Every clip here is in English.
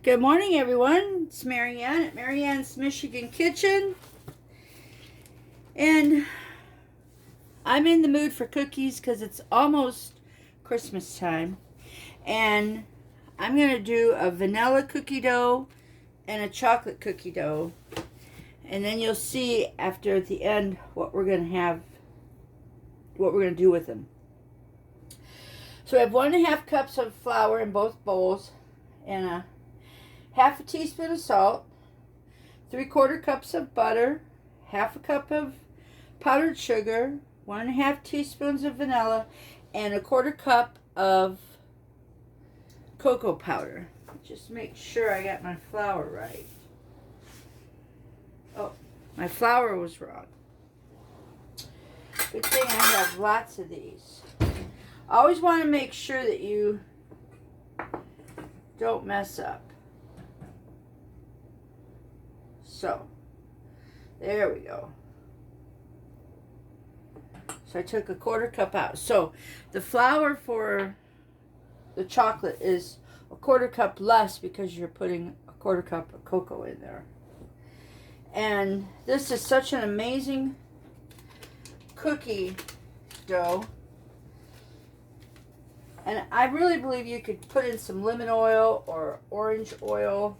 Good morning, everyone. It's Marianne at Marianne's Michigan Kitchen. And I'm in the mood for cookies because it's almost Christmas time. And I'm going to do a vanilla cookie dough and a chocolate cookie dough. And then you'll see after at the end what we're going to have, what we're going to do with them. So I have 1.5 cups of flour in both bowls and a half a teaspoon of salt, 3/4 cups of butter, half a cup of powdered sugar, 1.5 teaspoons of vanilla, and 1/4 cup of cocoa powder. Just make sure I got my flour right. Oh, my flour was wrong. Good thing I have lots of these. Always want to make sure that you don't mess up. So, there we go. So I took 1/4 cup out. So the flour for the chocolate is 1/4 cup less because you're putting 1/4 cup of cocoa in there. And this is such an amazing cookie dough. And I really believe you could put in some lemon oil or orange oil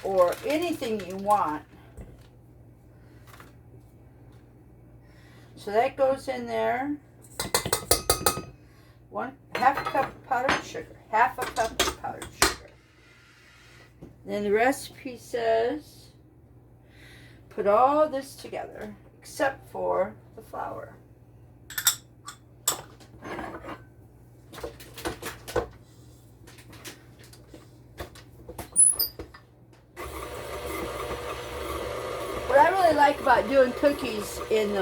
or anything you want. So that goes in there. Half a cup of powdered sugar. Half a cup of powdered sugar. Then the recipe says put all this together except for the flour. What I really like about doing cookies in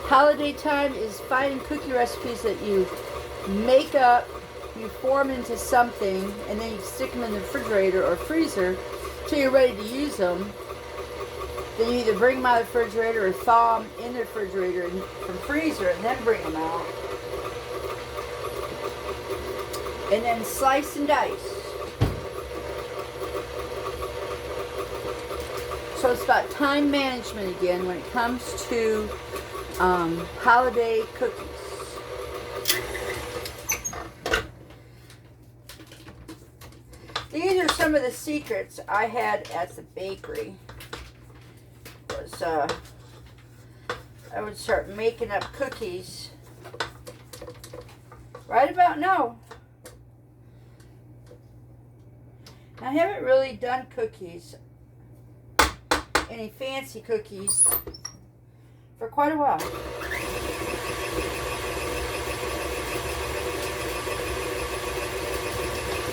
holiday time is finding cookie recipes that you make up, you form into something, and then you stick them in the refrigerator or freezer till you're ready to use them. Then you either bring them out of the refrigerator or thaw them in the refrigerator and from freezer and then bring them out. And then slice and dice. So it's about time management again when it comes to holiday cookies. These are some of the secrets I had at the bakery. Was I would start making up cookies right about now. I haven't really done cookies, any fancy cookies, for quite a while.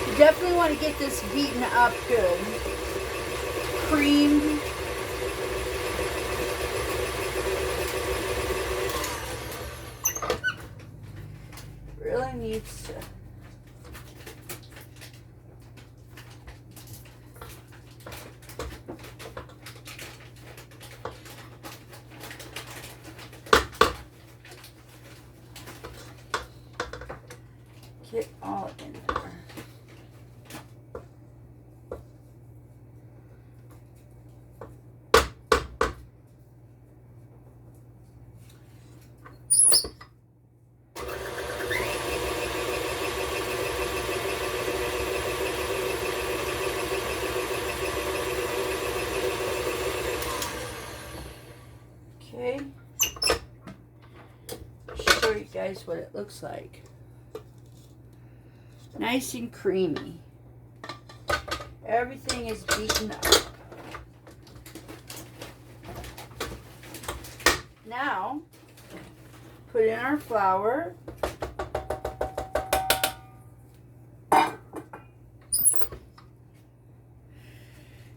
You definitely want to get this beaten up good. Creamed. Really needs to. Get all in there. Okay. Show you guys what it looks like. Nice and creamy. Everything is beaten up. Now, put in our flour.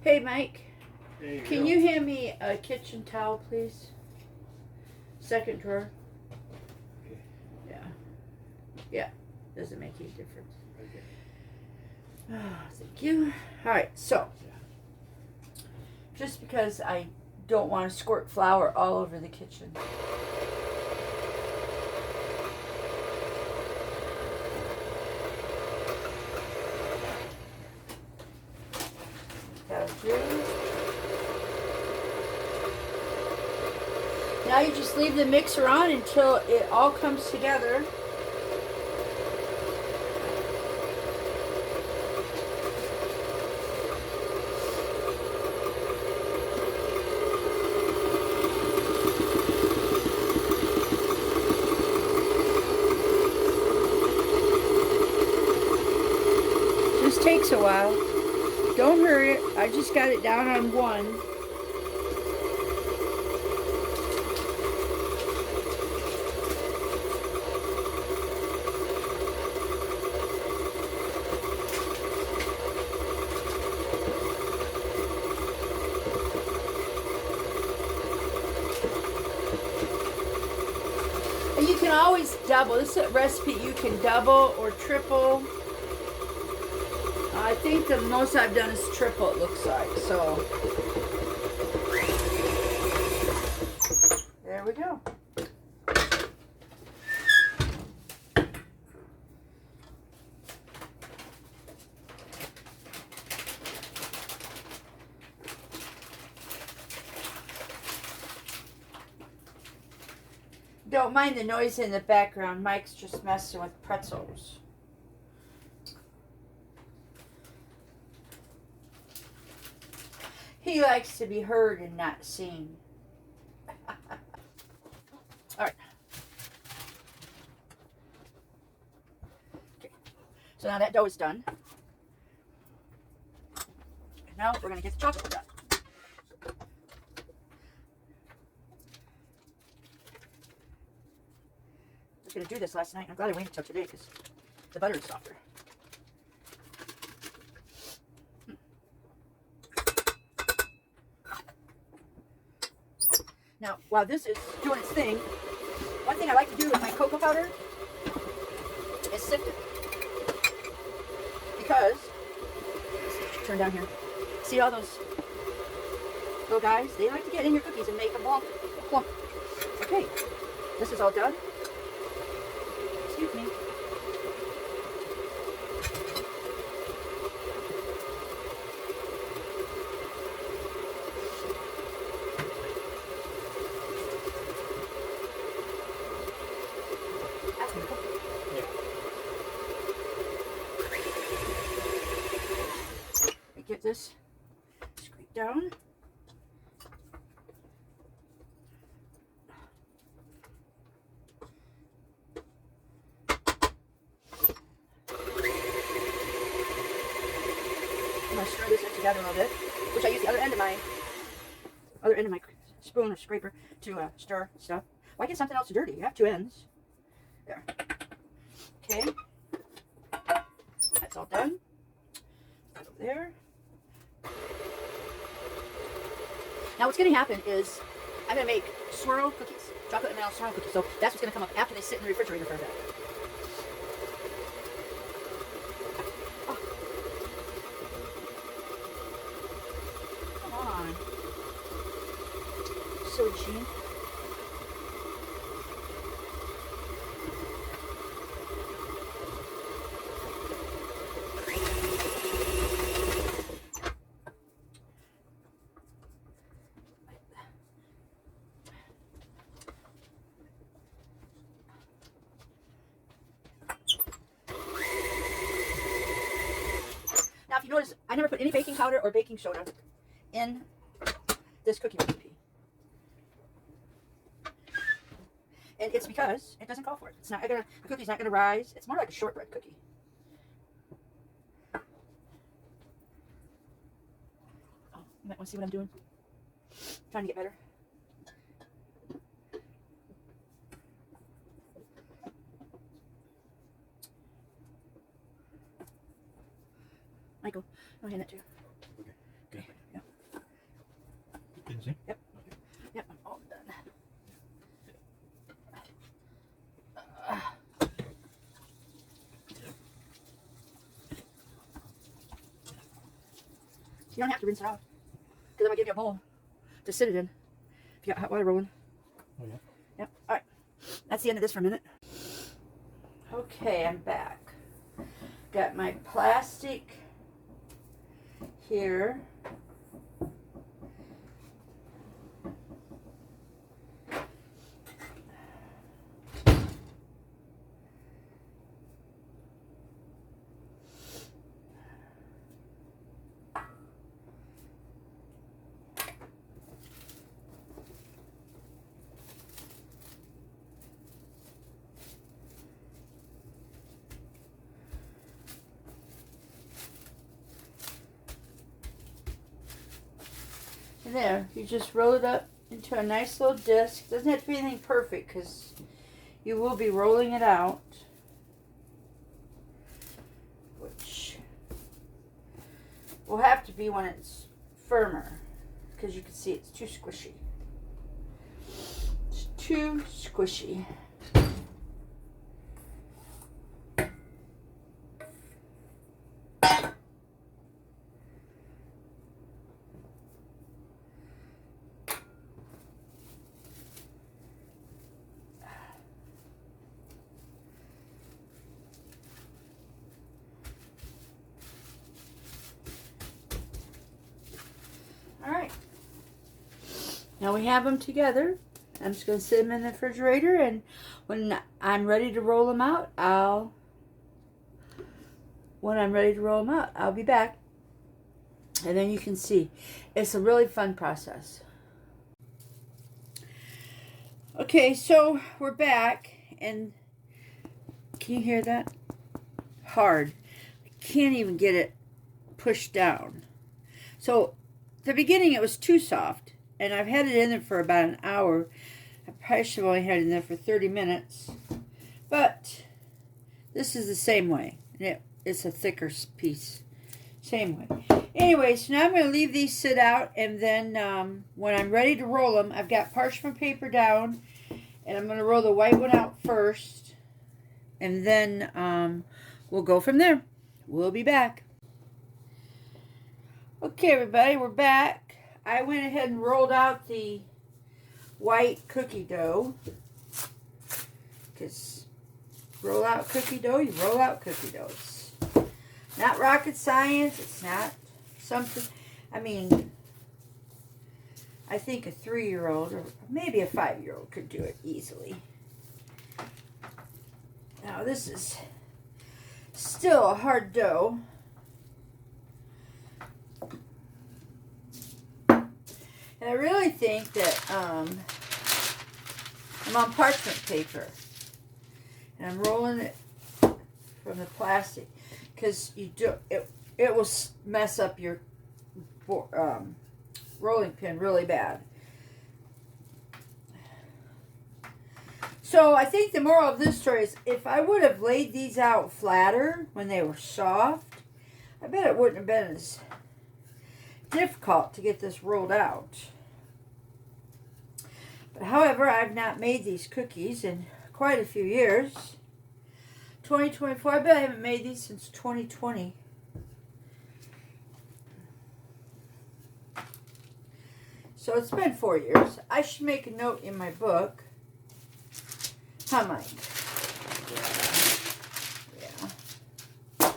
Hey, Mike. Can you hand me a kitchen towel, please? Second drawer. Okay. Yeah. Yeah. Doesn't make any difference. Okay. Oh, thank you. All right, so just because I don't want to squirt flour all over the kitchen. Now you just leave the mixer on until it all comes together. This takes a while. Don't hurry it. I just got it down on 1. And you can always double. This is a recipe you can double or triple. I think the most I've done is triple, it looks like. So there we go. Don't mind the noise in the background. Mike's just messing with pretzels. He likes to be heard and not seen. All right. Okay. So now that dough is done. And now we're going to get the chocolate done. I was going to do this last night. I'm glad I waited until today because the butter is softer. Now, while this is doing its thing, one thing I like to do with my cocoa powder is sift it. Because, let's turn down here. See all those little guys? They like to get in your cookies and make them lump. Okay, this is all done. Excuse me. Get this scrape down. I'm going to stir this in together a little bit, which I use the other end of my spoon or scraper to stir stuff. Why get something else dirty? You have 2 ends. There. Okay. That's all done. Go there. Now what's going to happen is I'm going to make swirl cookies, chocolate and vanilla swirl cookies. So that's what's going to come up after they sit in the refrigerator for a bit. Oh. Come on. Silly machine. Now, if you notice, I never put any baking powder or baking soda in this cookie recipe. And it's because it doesn't call for it. It's not gonna, the cookie's not gonna rise. It's more like a shortbread cookie. Oh, you might want to see what I'm doing. Trying to get better. Michael, I'll hand that to you. Okay. Yep. Didn't see? Yep. Yep, I'm all done. You don't have to rinse it out, because I'm going to give you a bowl to sit it in if you got hot water rolling. Oh, yeah. Yep. All right. That's the end of this for a minute. Okay, I'm back. Got my plastic here. And there, you just roll it up into a nice little disc. Doesn't have to be anything perfect because you will be rolling it out. Which will have to be when it's firmer because you can see it's too squishy. It's too squishy. Alright, now we have them together. I'm just going to sit them in the refrigerator, and when I'm ready to roll them out, I'll be back. And then you can see. It's a really fun process. Okay, so we're back, and can you hear that? Hard. I can't even get it pushed down. So the beginning it was too soft, and I've had it in there for about an hour. I probably should have only had it in there for 30 minutes, but this is the same way. It's a thicker piece, same way. Anyway, so now I'm going to leave these sit out, and then when I'm ready to roll them, I've got parchment paper down, and I'm going to roll the white one out first, and then we'll go from there. We'll be back. Okay, everybody, we're back. I went ahead and rolled out the white cookie dough. Because roll out cookie dough, you roll out cookie dough. It's not rocket science. It's not something, I mean, I think a 3-year-old or maybe a 5-year-old could do it easily. Now, this is still a hard dough. And I really think that I'm on parchment paper. And I'm rolling it from the plastic. Because it will mess up your rolling pin really bad. So I think the moral of this story is if I would have laid these out flatter when they were soft, I bet it wouldn't have been as difficult to get this rolled out. But however, I've not made these cookies in quite a few years. 2024, I bet I haven't made these since 2020. So it's been 4 years. I should make a note in my book. Huh, Mike? Yeah.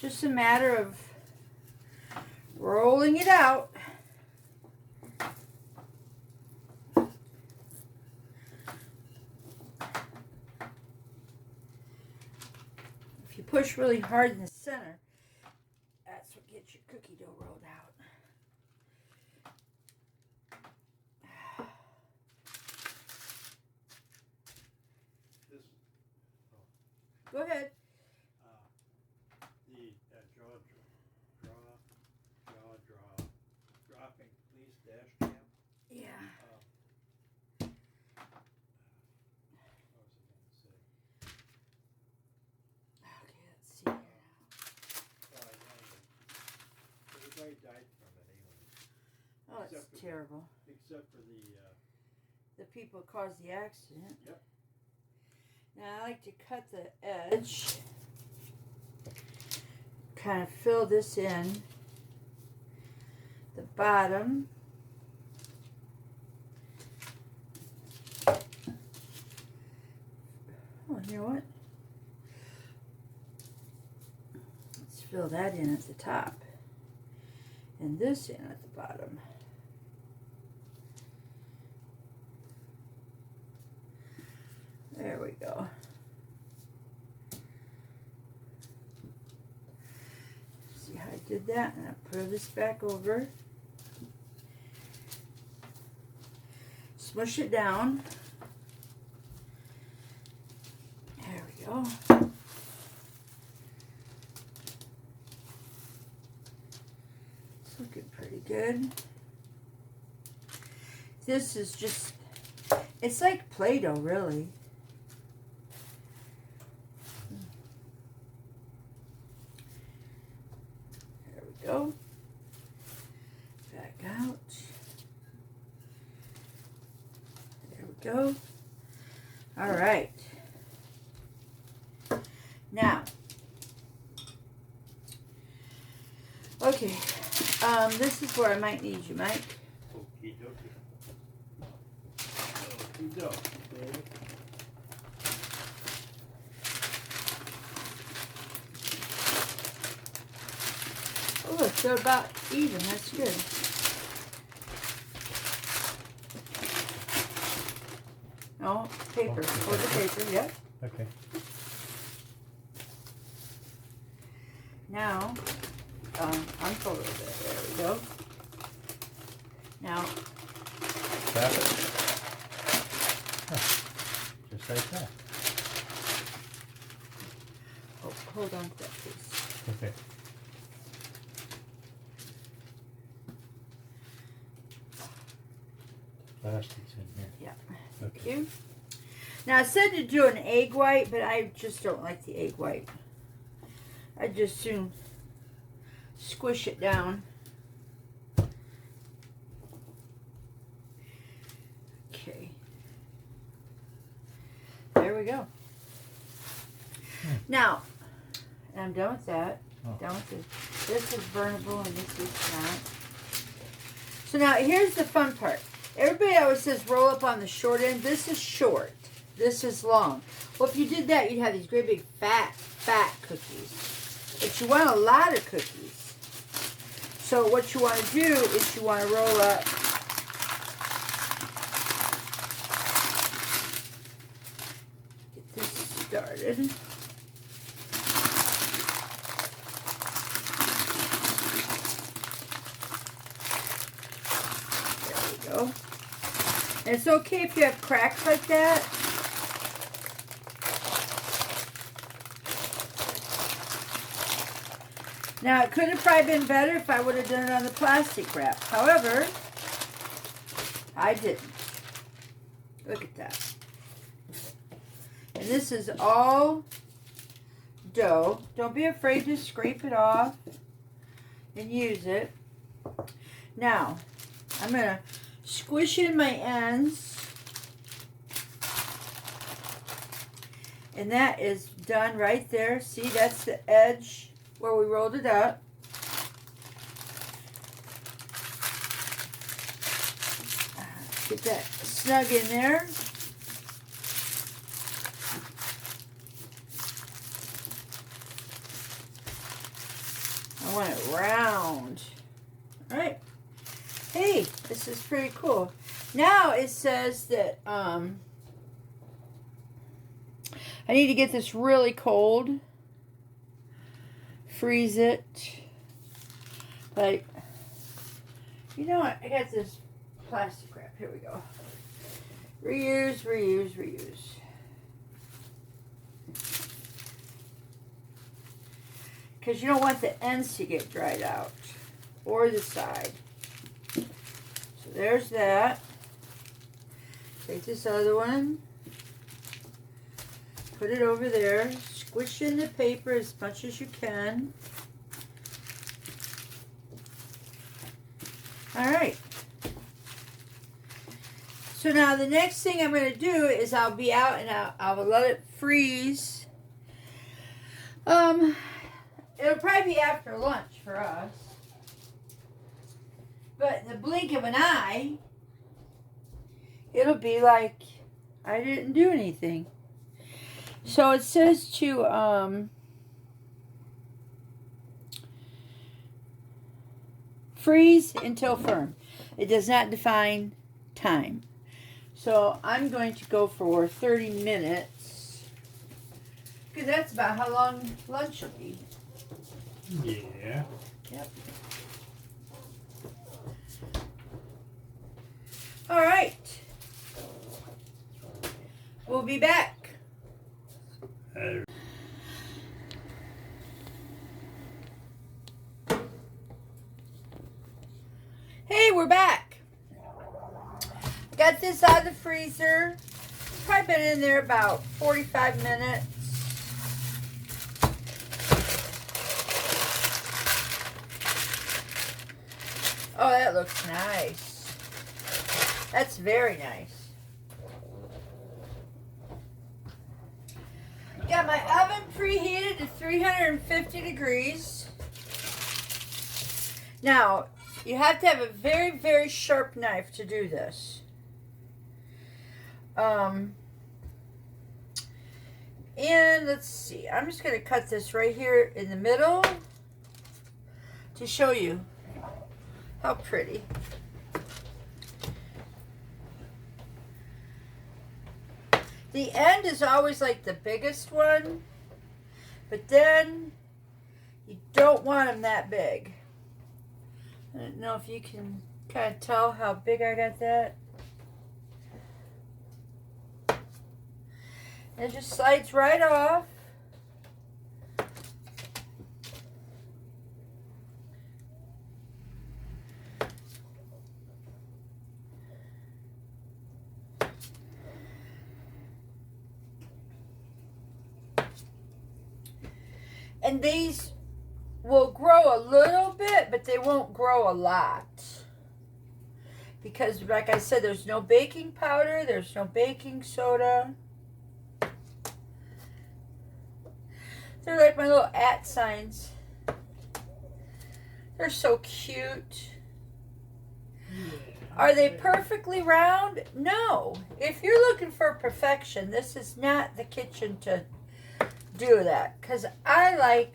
Just a matter of rolling it out. If you push really hard in the center, that's what gets your cookie dough rolled out. Go ahead. Dropping police dash cam. Yeah. What was I going to say? Okay, let's see here now. Everybody died from it anyway. Oh, it's terrible. Except for The people who caused the accident. Yep. Now I like to cut the edge. Kind of fill this in. The bottom. Oh, you know what? Let's fill that in at the top. And this in at the bottom. There we go. See how I did that? And I put this back over. Smush it down. There we go. It's looking pretty good. This is just, it's like Play-Doh, really. There we go. Back out. There we go. All right. Now, okay, this is where I might need you, Mike. Okie dokie. Okie dokie. Oh, look, they're about even. That's good. No, paper. Oh, the paper, yep. Okay. Now, unfold it. There we go. Now, Tap it. Huh. Just like that. oh, hold on to that, please. Okay. Plastic's in here. Yeah. Okay. Thank you. Now, I said to do an egg white, but I just don't like the egg white. I just soon squish it down. Okay. There we go. Now, I'm done with that. Oh. Done with this. This is burnable and this is not. So now here's the fun part. Everybody always says roll up on the short end. This is short. This is long. Well, if you did that, you'd have these great big fat cookies. But you want a lot of cookies. So what you want to do is you want to roll up get this started. There we go. And it's okay if you have cracks like that. Now, it could have probably been better if I would have done it on the plastic wrap. However, I didn't. Look at that. And this is all dough. Don't be afraid to scrape it off and use it. Now, I'm going to squish in my ends. And that is done right there. See, that's the edge where we rolled it up. Get that snug in there. I want it round. All right. Hey, this is pretty cool. Now it says that I need to get this really cold. Freeze it. But you know what? I got this plastic wrap. Here we go. Reuse, reuse, reuse. Because you don't want the ends to get dried out. Or the side. So there's that. Take this other one. Put it over there. Squish in the paper as much as you can. All right. So now the next thing I'm going to do is I'll be out and I'll let it freeze. It'll probably be after lunch for us. But in the blink of an eye, it'll be like I didn't do anything. So it says to freeze until firm. It does not define time. So I'm going to go for 30 minutes. Because that's about how long lunch will be. Yeah. Yep. All right. We'll be back. we're back. Got this out of the freezer. Probably been in there about 45 minutes. Oh, that looks nice. That's very nice. Got my oven preheated to 350 degrees. Now, you have to have a very, very sharp knife to do this. And let's see. I'm just going to cut this right here in the middle to show you how pretty. The end is always like the biggest one, but then you don't want them that big. I don't know if you can kind of tell how big I got that. It just slides right off. And these will grow a little bit, but they won't grow a lot. Because, like I said, there's no baking powder, there's no baking soda. They're like my little @ signs. They're so cute. Are they perfectly round? No. If you're looking for perfection, this is not the kitchen to do that. Because I like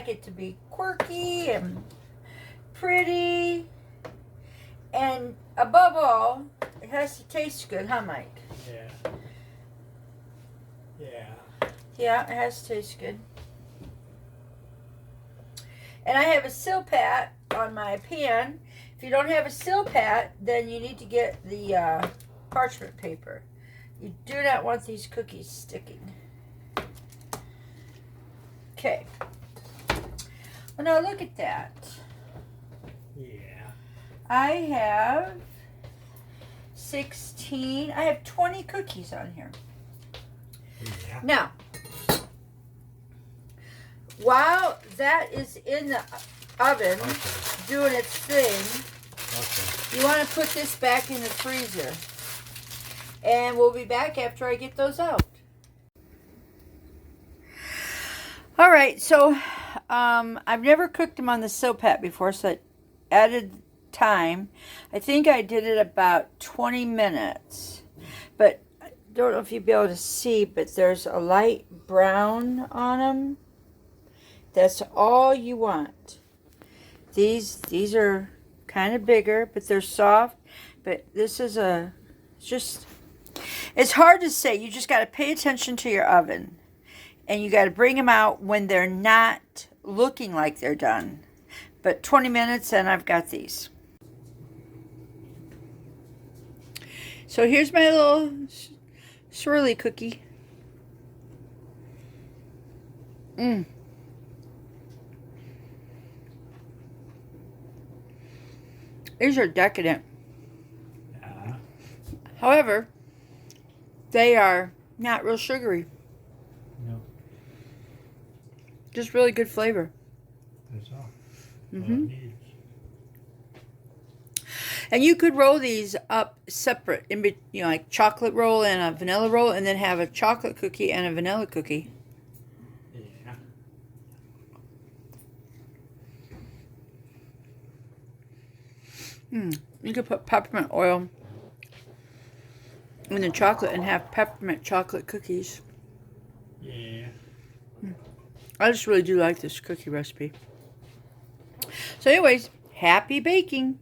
it to be quirky and pretty. And above all, it has to taste good, huh, Mike? Yeah. Yeah. Yeah, it has to taste good. And I have a Silpat on my pan. If you don't have a Silpat, then you need to get the parchment paper. You do not want these cookies sticking. Okay. Well, now look at that. Yeah. I have 16. I have 20 cookies on here. Yeah. Now, while that is in the oven doing its thing, you want to put this back in the freezer. And we'll be back after I get those out. All right, so I've never cooked them on the Silpat before, so I added time. I think I did it about 20 minutes. But I don't know if you'll be able to see, but there's a light brown on them. That's all you want. These are kind of bigger, but they're soft. But this is it's hard to say. You just got to pay attention to your oven. And you got to bring them out when they're not looking like they're done. But 20 minutes and I've got these. So here's my little swirly cookie. These are decadent. However, they are not real sugary. No. Just really good flavor. That's all. Mm-hmm. All it needs. And you could roll these up separate, like chocolate roll and a vanilla roll, and then have a chocolate cookie and a vanilla cookie. Yeah. You could put peppermint oil in the chocolate and have peppermint chocolate cookies. Yeah. I just really do like this cookie recipe. So anyways, happy baking.